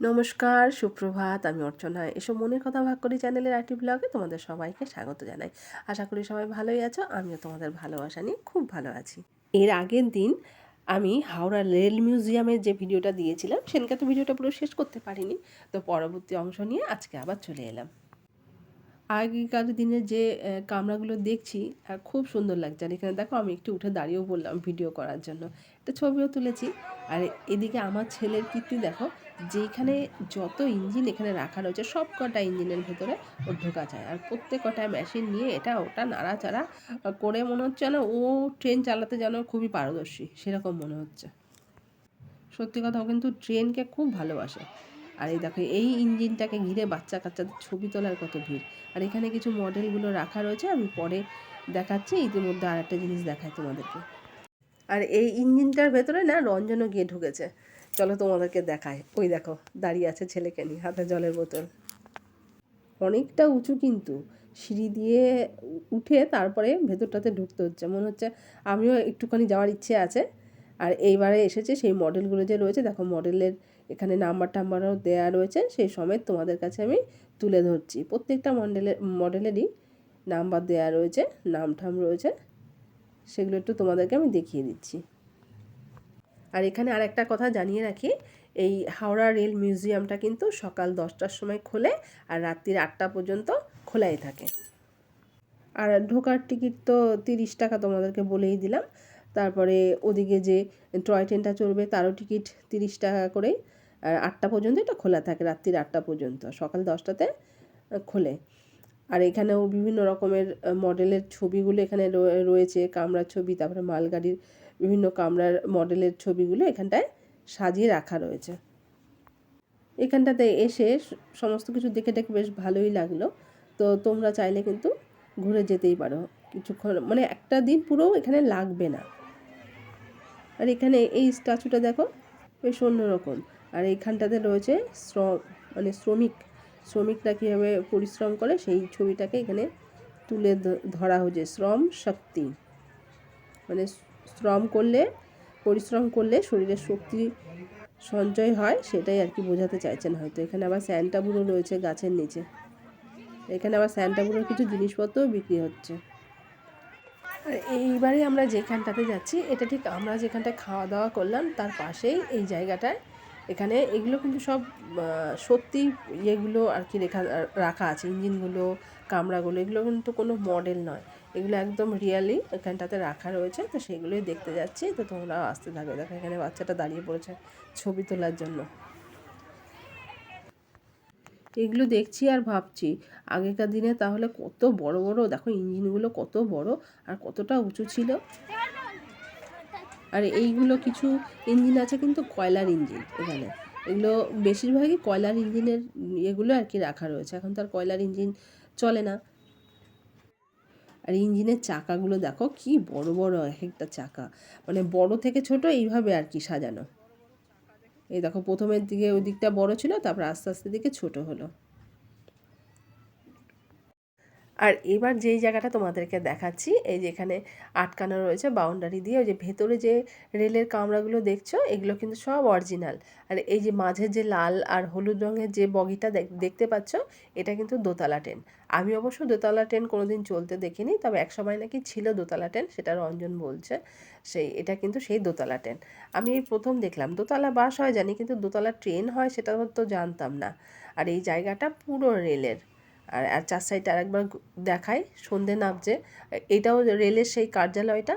নমস্কার, সুপ্রভাত। আমি অর্চনা। এসব মনের কথা ভাগ করি চ্যানেলের আরেকটি ব্লগে তোমাদের সবাইকে স্বাগত জানাই। আশা করি সবাই ভালোই আছো। আমিও তোমাদের ভালোবাসা নিয়ে খুব ভালো আছি। এর আগের দিন আমি হাওড়া রেল মিউজিয়ামের যে ভিডিওটা দিয়েছিলাম, সেদিনকে তো ভিডিওটা পুরো শেষ করতে পারিনি। তো পরবর্তী অংশ নিয়ে আজকে আবার চলে এলাম। আগেকার দিনের যে কামরাগুলো দেখছি আর খুব সুন্দর লাগছে। আর এখানে দেখো আমি একটু উঠে দাঁড়িয়েও বললাম ভিডিও করার জন্য। একটা ছবিও তুলেছি। আর এদিকে আমার ছেলের কীর্তি দেখো, যেইখানে যত ইঞ্জিন এখানে রাখা রয়েছে সব কটা ইঞ্জিনের ভেতরে ওর ঢোকা যায়। আর প্রত্যেক কটা মেশিন নিয়ে এটা ওটা নাড়াচাড়া করে মনে হচ্ছে যেন ও ট্রেন চালাতে যেন খুবই পারদর্শী সেরকম মনে হচ্ছে। সত্যি কথা, ও কিন্তু ট্রেনকে খুব ভালোবাসে। আর এই দেখো এই ইঞ্জিনটাকে ঘিরে বাচ্চা কাচ্চাদের ছবি তোলার কত ভিড়। আর এখানে কিছু মডেলগুলো রাখা রয়েছে, আমি পরে দেখাচ্ছি। ইতিমধ্যে আর একটা জিনিস দেখাই তোমাদেরকে। আর এই ইঞ্জিনটার ভেতরে না রঞ্জনও গিয়ে ঢুকেছে। চলো তোমাদেরকে দেখায়। ওই দেখো দাঁড়িয়ে আছে ছেলেকে নিয়ে, হাতে জলের বোতল। অনেকটা উঁচু কিন্তু, সিঁড়ি দিয়ে উঠে তারপরে ভেতরটাতে ঢুকতে হচ্ছে। মনে হচ্ছে আমিও একটুখানি যাওয়ার ইচ্ছে আছে। আর এইবারে এসেছে সেই মডেলগুলো যে রয়েছে, দেখো মডেলের এখানে নাম্বার টাম্বারও দেওয়া রয়েছে, সেই সমেত তোমাদের কাছে আমি তুলে ধরছি। প্রত্যেকটা মডেলেরই নাম্বার দেওয়া রয়েছে, নাম ঠাম রয়েছে, সেগুলো একটু তোমাদেরকে আমি দেখিয়ে দিচ্ছি। আর এখানে আর একটা কথা জানিয়ে রাখি, এই হাওড়া রেল মিউজিয়ামটা কিন্তু সকাল 10টার সময় খোলে আর রাত্রির 8টা পর্যন্ত খোলাই থাকে। আর ঢোকার টিকিট তো 30 টাকা তোমাদেরকে বলেই দিলাম। তারপরে ওদিকে যে টয় ট্রেনটা চলবে তারও টিকিট 30 টাকা করেই। আর 8টা পর্যন্ত এটা খোলা থাকে, রাত্রির 8টা পর্যন্ত। সকাল 10টাতে খোলে। আর এখানেও বিভিন্ন রকমের মডেলের ছবিগুলো এখানে রয়েছে, কামরার ছবি, তারপরে মালগাড়ির বিভিন্ন কামরার মডেলের ছবিগুলো এখানটায় সাজিয়ে রাখা রয়েছে। এখানটাতে এসে সমস্ত কিছু দেখে দেখে বেশ ভালোই লাগলো। তো তোমরা চাইলে কিন্তু ঘুরে যেতেই পারো কিছুক্ষণ, মানে একটা দিন পুরো এখানে লাগবে না। আর এখানে এই স্ট্যাচুটা দেখো, বেশ অন্যরকম। আর এইখানটাতে রয়েছে শ্রমিকরা কীভাবে পরিশ্রম করে সেই ছবিটাকে এখানে তুলে ধরা হয়েছে। শ্রম শক্তি, মানে পরিশ্রম করলে শরীরের শক্তি সঞ্চয় হয়, সেটাই আর কি বোঝাতে চাইছেন হয়তো। এখানে আবার স্যান্টা বুড়ো রয়েছে গাছের নিচে। এখানে আবার স্যান্টা বুড়োর কিছু জিনিসপত্রও বিক্রি হচ্ছে। আর এইবারে আমরা যেখানটাতে যাচ্ছি, এটা ঠিক আমরা যেখানটায় খাওয়া দাওয়া করলাম তার পাশেই এই জায়গাটায়। এখানে এগুলো কিন্তু সব সত্যি ইয়েগুলো আর কি রাখা আছে, ইঞ্জিনগুলো, কামরাগুলো। এগুলো কিন্তু কোনো মডেল নয়, এগুলো একদম রিয়েলি এখানটাতে রাখা রয়েছে। তো সেগুলোই দেখতে যাচ্ছি। তো তোমরাও আসতে থাকবে। দেখো এখানে বাচ্চাটা দাঁড়িয়ে পড়েছে ছবি তোলার জন্য। এগুলো দেখছি আর ভাবছি আগেকার দিনে তাহলে কত বড় বড়, দেখো ইঞ্জিনগুলো কত বড় আর কতটা উঁচু ছিল। আর এইগুলো কিছু ইঞ্জিন আছে কিন্তু কয়লার ইঞ্জিন এখানে। এগুলো বেশিরভাগই কয়লার ইঞ্জিনের এগুলো আর কি রাখা রয়েছে। এখন তো আর কয়লার ইঞ্জিন চলে না। আর ইঞ্জিনের চাকাগুলো দেখো কি বড় বড়, এক একটা চাকা মানে বড় থেকে ছোট এইভাবে আর কি সাজানো। এই দেখো প্রথমের দিকে ওই দিকটা বড় ছিল, তারপর আস্তে আস্তে দিকে ছোট হলো। আর এবার যেই জায়গাটা তোমাদেরকে দেখাচ্ছি, এই যে এখানে আটকানো রয়েছে বাউন্ডারি দিয়ে, ওই যে ভেতরে যে রেলের কামরাগুলো দেখছো এগুলো কিন্তু সব অরিজিনাল। আর এই যে মাঝে যে লাল আর হলুদ রঙের যে বগিটা দেখতে পাচ্ছ, এটা কিন্তু দোতলা ট্রেন। আমি অবশ্য দোতলা ট্রেন কোনোদিন চলতে দেখিনি, তবে একসময় নাকি ছিল দোতলা ট্রেন, সেটা রঞ্জন বলছে। এটা কিন্তু সেই দোতলা ট্রেন। আমি এই প্রথম দেখলাম। দোতলা বাস হয় জানি, কিন্তু দোতলা ট্রেন হয় সেটা তো জানতাম না। আর এই জায়গাটা পুরো রেলের। আর চার সাইডে আরেকবার দেখাই, সন্ধে নামছে। এটাও রেলের সেই কার্যালয়টা,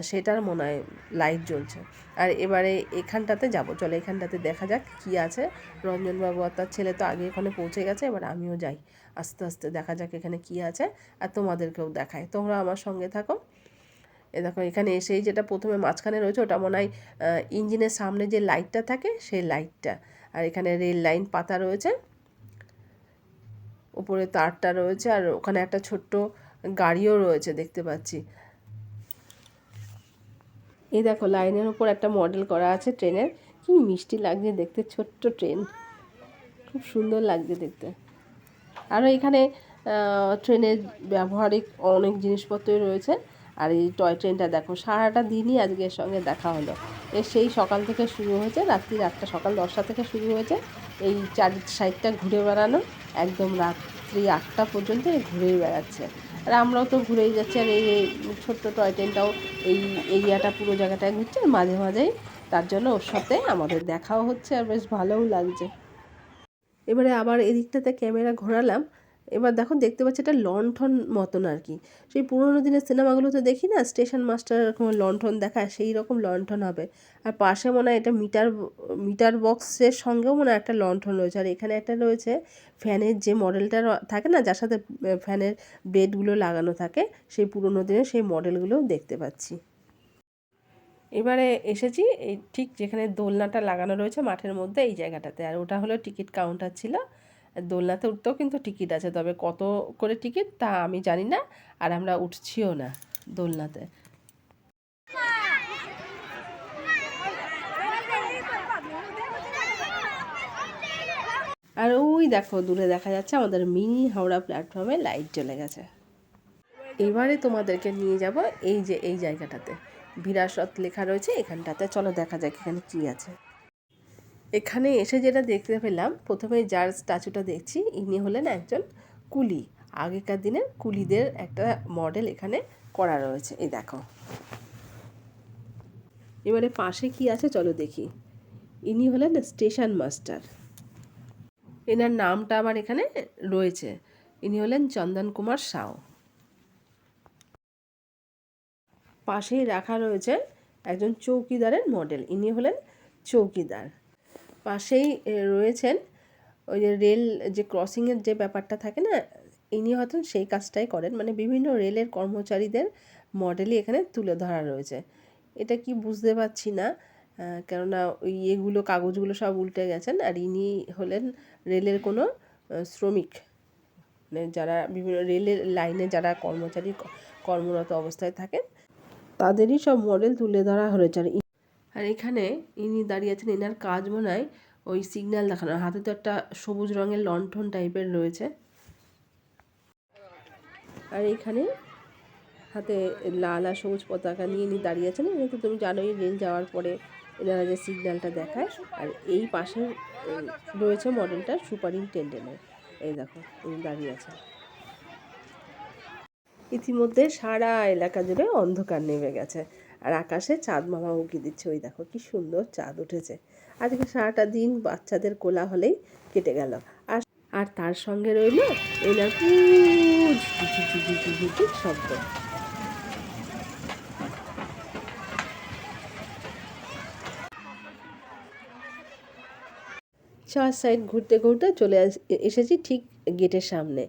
সেটার মনে হয় লাইট জ্বলছে। আর এবারে এখানটাতে যাব, চলো এখানটাতে দেখা যাক কি আছে। রঞ্জনবাবু আর তার ছেলে তো আগে এখানে পৌঁছে গেছে, এবার আমিও যাই আস্তে আস্তে, দেখা যাক এখানে কি আছে আর তোমাদেরকেও দেখায়। তোমরা আমার সঙ্গে থাকো। এ দেখো এখানে এসেই যেটা প্রথমে মাঝখানে রয়েছে ওটা মনে হয় ইঞ্জিনের সামনে যে লাইটটা থাকে সেই লাইটটা। আর এখানে রেল লাইন পাতা রয়েছে, উপরে তারটা রয়েছে, আর ওখানে একটা ছোট্ট গাড়িও রয়েছে দেখতে পাচ্ছি। এই দেখো লাইনের উপর একটা মডেল করা আছে ট্রেনের, কি মিষ্টি লাগছে দেখতে, ছোট্ট ট্রেন, খুব সুন্দর লাগছে দেখতে। আরও এখানে ট্রেনের ব্যবহারিক অনেক জিনিসপত্রই রয়েছে। আর এই টয় ট্রেনটা দেখো, সারাটা দিনই আজকে এর সঙ্গে দেখা হলো। সেই সকাল থেকে শুরু হয়েছে, রাত্রি 8টা, সকাল 10টা থেকে শুরু হয়েছে এই চার সাইডটা ঘুরে বেড়ানো, একদম রাত্রি 8টা পর্যন্ত ঘুরেই বেড়াচ্ছে। আর আমরাও তো ঘুরেই যাচ্ছি। আর এই ছোট্ট টয় ট্রেনটাও এই এরিয়াটা পুরো জায়গাটায় ঘুরছে মাঝে মাঝেই, তার জন্য ওর সাথে আমাদের দেখাও হচ্ছে আর বেশ ভালোও লাগছে। এবারে আবার এদিকটাতে ক্যামেরা ঘোরালাম। এবার দেখো, দেখতে পাচ্ছি এটা লণ্ঠন মতন আর কি। সেই পুরোনো দিনের সিনেমাগুলোতে দেখি না, স্টেশন মাস্টার এরকম লণ্ঠন দেখায়, সেই রকম লণ্ঠন হবে। আর পাশে মনে হয় এটা মিটার বক্সের সঙ্গেও মনে হয় একটা লণ্ঠন রয়েছে। আর এখানে একটা রয়েছে ফ্যানের যে মডেলটা থাকে না, যার সাথে ফ্যানের বেডগুলো লাগানো থাকে, সেই পুরোনো দিনের সেই মডেলগুলোও দেখতে পাচ্ছি। এবারে এসেছি এই ঠিক যেখানে দোলনাটা লাগানো রয়েছে মাঠের মধ্যে, এই জায়গাটাতে। আর ওটা হলো টিকিট কাউন্টার ছিল। দোলনাতে উঠতেও কিন্তু টিকিট আছে, তবে কত করে টিকিট তা আমি জানি না, আর আমরা উঠছিও না দোলনাতে। আর ওই দেখো, দূরে দেখা যাচ্ছে আমাদের মিনি হাওড়া প্ল্যাটফর্মে লাইট জ্বলে গেছে। এবারে তোমাদেরকে নিয়ে যাব এই যে এই জায়গাটাতে বিরাসত লেখা রয়েছে, এখানটাতে চলো দেখা যাক এখানে কী আছে। এখানে এসে যেটা দেখতে পেলাম, প্রথমে যার স্ট্যাচুটা দেখছি ইনি হলেন একজন কুলি। আগেকার দিনের কুলিদের একটা মডেল এখানে করা রয়েছে, এই দেখো। এবারে পাশে কি আছে চলো দেখি। ইনি হলেন স্টেশন মাস্টার, এনার নামটা আমার এখানে রয়েছে। ইনি হলেন চন্দন কুমার সাউ। পাশেই রাখা রয়েছে একজন চৌকিদারের মডেল, ইনি হলেন চৌকিদার। পাশেই রয়েছেন ওই যে রেল যে ক্রসিংয়ের যে ব্যাপারটা থাকে না, ইনি হয়তো সেই কাজটাই করেন, মানে বিভিন্ন রেলের কর্মচারীদের মডেলই এখানে তুলে ধরা রয়েছে। এটা কি বুঝতে পারছি না, কেননা ওই এগুলো কাগজগুলো সব উল্টে গেছেন। আর ইনি হলেন রেলের কোনো শ্রমিক, মানে যারা বিভিন্ন রেলের লাইনে যারা কর্মচারী কর্মরত অবস্থায় থাকেন তাদেরই সব মডেল তুলে ধরা হয়েছে। আর এখানে ইনি দাঁড়িয়ে আছেন, এনার কাজ মনে হয় ওই সিগন্যাল দেখানো। হাতে তো একটা সবুজ রঙের লণ্ঠন টাইপের রয়েছে। আর এখানে হাতে লাল আর সবুজ পতাকা নিয়ে ইনি দাঁড়িয়ে আছেন। এটা তো তুমি জানোই, রেল যাওয়ার পরে এনারা যে সিগন্যালটা দেখায়। আর এই পাশে রয়েছে মডেলটা সুপারিনটেন্ডেন্টের, এই দেখো উনি দাঁড়িয়ে আছেন। ইতিমধ্যে সারা এলাকা জুড়ে অন্ধকার নেমে গেছে, আর আকাশে চাঁদ মামা উঁকি দিচ্ছে। ওই দেখো কি সুন্দর চাঁদ উঠেছে। আজকে সারাটা দিন বাচ্চাদের কোলাহলেই কেটে গেল। আর আর তার সঙ্গে রইল এনার শব্দ। চার সাইড ঘুরতে ঘুরতে চলে এসেছি ঠিক গেটের সামনে।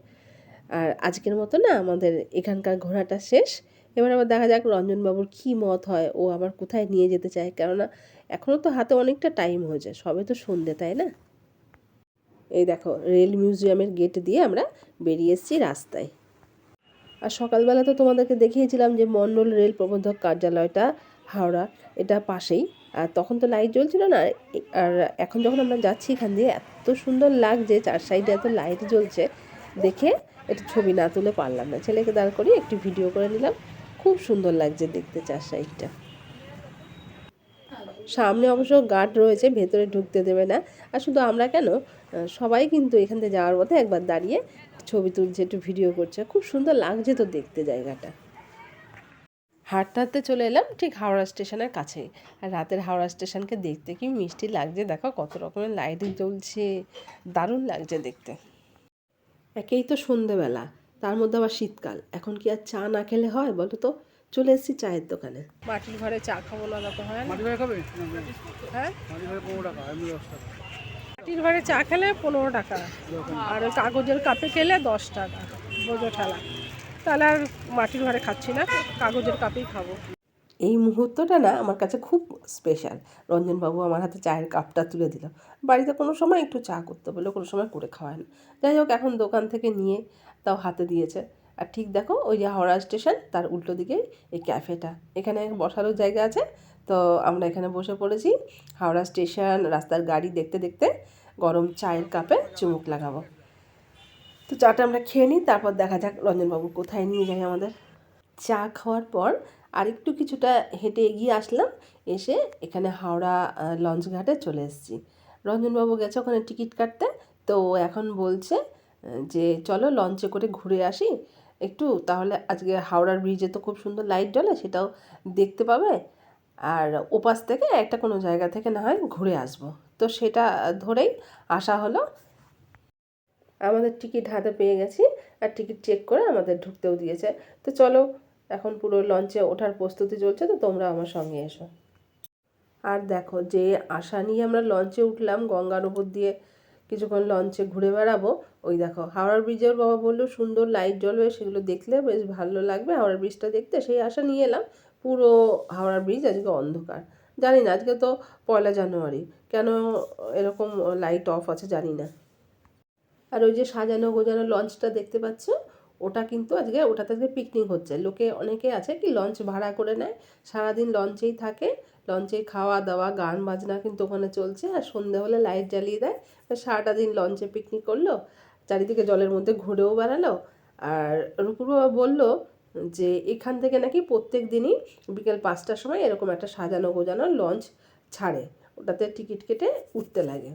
আর আজকের মতো না আমাদের এখানকার ঘোরাটা শেষ। এবার আবার দেখা যাক রঞ্জনবাবুর কী মত হয়, ও আবার কোথায় নিয়ে যেতে চায়, কেননা এখনও তো হাতে অনেকটা টাইম হয়েছে, সবে তো সন্ধে, তাই না। এই দেখো রেল মিউজিয়ামের গেট দিয়ে আমরা বেরিয়ে এসেছি রাস্তায়। আর সকালবেলা তো তোমাদেরকে দেখিয়েছিলাম যে মণ্ডল রেল প্রবন্ধক কার্যালয়টা হাওড়া, এটা পাশেই। আর তখন তো লাইট জ্বলছিল না, আর এখন যখন আমরা যাচ্ছি এখান দিয়ে এত সুন্দর লাগছে, চার সাইডে এত লাইট জ্বলছে, দেখে একটু ছবি না তুলে পারলাম না, ছেলেকে দাঁড় করিয়ে একটু ভিডিও করে নিলাম। খুব সুন্দর লাগছে দেখতে চার সাইডটা। সামনে অবশ্য গার্ড রয়েছে, ভেতরে ঢুকতে দেবে না। আর শুধু আমরা কেন, সবাই কিন্তু এখান থেকে যাওয়ার পথে একবার দাঁড়িয়ে ছবি তুলছে, একটু ভিডিও করছে। খুব সুন্দর লাগছে তো দেখতে জায়গাটা। হাঁটতে হাঁটতে চলে এলাম ঠিক হাওড়া স্টেশনের কাছেই। আর রাতের হাওড়া স্টেশনকে দেখতে কি মিষ্টি লাগছে, দেখো কত রকমের লাইট জ্বলছে, দারুণ লাগছে দেখতে। একেই তো সন্ধেবেলা, তার মধ্যে আবার শীতকাল, এখন কি আর চা না খেলে হয় বলো তো। চলে এসেছি চায়ের দোকানে। মাটির ঘরে চা খাবো না তো হয় না। মাটির ঘরে খাবে? হ্যাঁ, মাটির ঘরে 15 টাকা, এমনি 10 টাকা। মাটির ঘরে চা খেলে 15 টাকা, আর ওই কাগজের কাপে খেলে 10 টাকা, বোঝো ঠেলা। তাহলে আর মাটির ঘরে খাচ্ছি না, কাগজের কাপেই খাবো। এই মুহূর্তটা না আমার কাছে খুব স্পেশাল। রঞ্জনবাবু আমার হাতে চায়ের কাপটা তুলে দিল। বাড়িতে কোনো সময় একটু চা করতে বলে কোনো সময় করে খাওয়ায় না, যাই হোক এখন দোকান থেকে নিয়ে তাও হাতে দিয়েছে। আর ঠিক দেখো ওই যে হাওড়া স্টেশন তার উল্টো দিকেই এই ক্যাফেটা, এখানে বসারও জায়গা আছে। তো আমরা এখানে বসে পড়েছি, হাওড়া স্টেশন রাস্তার গাড়ি দেখতে দেখতে গরম চায়ের কাপে চুমুক লাগাবো। তো চাটা আমরা খেয়ে নিই, তারপর দেখা যাক রঞ্জনবাবু কোথায় নিয়ে যায় আমাদের। চা খাওয়ার পর আরেকটু কিছুটা হেঁটে এগিয়ে আসলাম, এসে এখানে হাওড়া লঞ্চ ঘাটে চলে এসেছি। রঞ্জনবাবু গেছে ওখানে টিকিট কাটতে, তো এখন বলছে যে চলো লঞ্চে করে ঘুরে আসি একটু, তাহলে আজকে হাওড়ার ব্রিজে তো খুব সুন্দর লাইট জ্বলে, সেটাও দেখতে পাবে, আর ওপাশ থেকে একটা কোনো জায়গা থেকে না হয় ঘুরে আসবো। তো সেটা ধরেই আসা হলো। আমাদের টিকিট হাতে পেয়ে গেছি, আর টিকিট চেক করে আমাদের ঢুকতেও দিয়েছে। তো চলো, এখন পুরো লঞ্চে ওঠার প্রস্তুতি চলছে, তো তোমরা আমার সঙ্গে এসো। আর দেখো, যে আশা নিয়ে আমরা লঞ্চে উঠলাম গঙ্গার উপর দিয়ে কিছুক্ষণ লঞ্চে ঘুরে বেড়াবো, ওই দেখো হাওড়ার ব্রিজের বাবা বললো সুন্দর লাইট জ্বলবে, সেগুলো দেখলে বেশ ভালো লাগবে হাওড়ার ব্রিজটা দেখতে, সেই আশা নিয়ে এলাম। পুরো হাওড়ার ব্রিজ আজকে অন্ধকার। জানি না, আজকে তো 1 জানুয়ারি, কেন এরকম লাইট অফ আছে জানি না। আর ওই যে সাজানো গোজানো লঞ্চটা দেখতে পাচ্ছ, ওটাতে আজকে পিকনিক হচ্ছে। লোকে অনেকে আছে কি লঞ্চ ভাড়া করে নেয়, সারাদিন লঞ্চেই থাকে, লঞ্চে খাওয়া দাওয়া গান বাজনা কিন্তু ওখানে চলছে, আর সন্ধে হলে লাইট জ্বালিয়ে দেয়। সারাটা দিন লঞ্চে পিকনিক করলো, চারিদিকে জলের মধ্যে ঘুরেও বেড়ালো। আর রূপুর বাবা বললো যে এখান থেকে নাকি প্রত্যেক দিনই বিকেল 5টার সময় এরকম একটা সাজানো গোজানো লঞ্চ ছাড়ে, ওটাতে টিকিট কেটে উঠতে লাগে।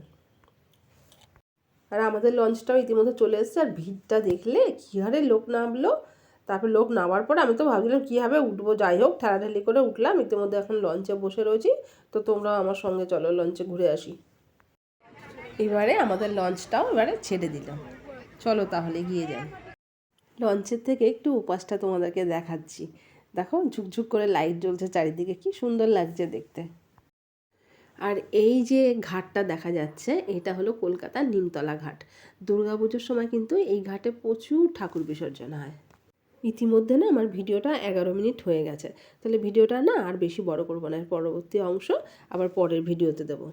আর আমাদের লঞ্চটাও ইতিমধ্যে চলে এসেছে, আর ভিড়টা দেখলে কী হারে লোক নামলো। তারপর লোক নামার পর আমি তো ভাবছিলাম কীভাবে উঠবো, যাই হোক ঠেলাঠেলি করে উঠলাম। ইতিমধ্যে এখন লঞ্চে বসে রয়েছি, তো তোমরাও আমার সঙ্গে চলো লঞ্চে ঘুরে আসি। এবারে আমাদের লঞ্চটাও ছেড়ে দিলাম, চলো তাহলে গিয়ে যাই। লঞ্চের থেকে একটু উপাসটা তোমাদেরকে দেখাচ্ছি। দেখো ঝুকঝুক করে লাইট জ্বলছে চারিদিকে, কি সুন্দর লাগছে দেখতে। আর এই যে ঘাটটা দেখা যাচ্ছে, এটা হলো কলকাতার নিমতলা ঘাট। দুর্গাপুজোর সময় কিন্তু এই ঘাটে প্রচুর ঠাকুর বিসর্জন হয়। ইতিমধ্যে না আমার ভিডিওটা 11 মিনিট হয়ে গেছে, তাহলে ভিডিওটা না আর বেশি বড় করবো না, পরবর্তী অংশ আবার পরের ভিডিওতে দেবো।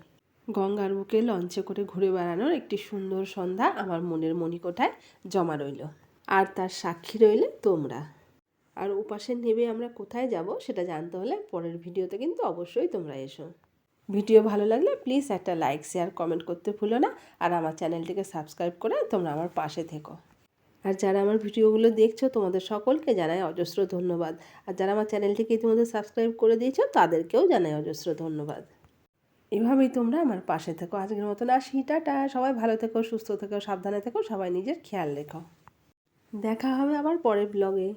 গঙ্গার বুকে লঞ্চে করে ঘুরে বেড়ানোর একটি সুন্দর সন্ধ্যা আমার মনের মণিকোঠায় জমা রইল, আর তার সাক্ষী রইলে তোমরা। আর ওপাশে নেমে আমরা কোথায় যাব সেটা জানতে হলে পরের ভিডিওতে কিন্তু অবশ্যই তোমরা এসো। ভিডিও ভালো লাগলে প্লিজ একটা লাইক শেয়ার কমেন্ট করতে ভুলো না, আর আমার চ্যানেলটিকে সাবস্ক্রাইব করে তোমরা আমার পাশে থেকো। আর যারা আমার ভিডিওগুলো দেখছো তোমাদের সকলকে জানাই অজস্র ধন্যবাদ, আর যারা আমার চ্যানেলটিকে ইতিমধ্যে সাবস্ক্রাইব করে দিয়েছো তাদেরকেও জানাই অজস্র ধন্যবাদ। এভাবেই তোমরা আমার পাশে থেকো। আজকের মতন আসি, টাটা। সবাই ভালো থেকো, সুস্থ থেকো, সাবধানে থেকো, সবাই নিজের খেয়াল রেখো। দেখা হবে আবার পরের ব্লগে।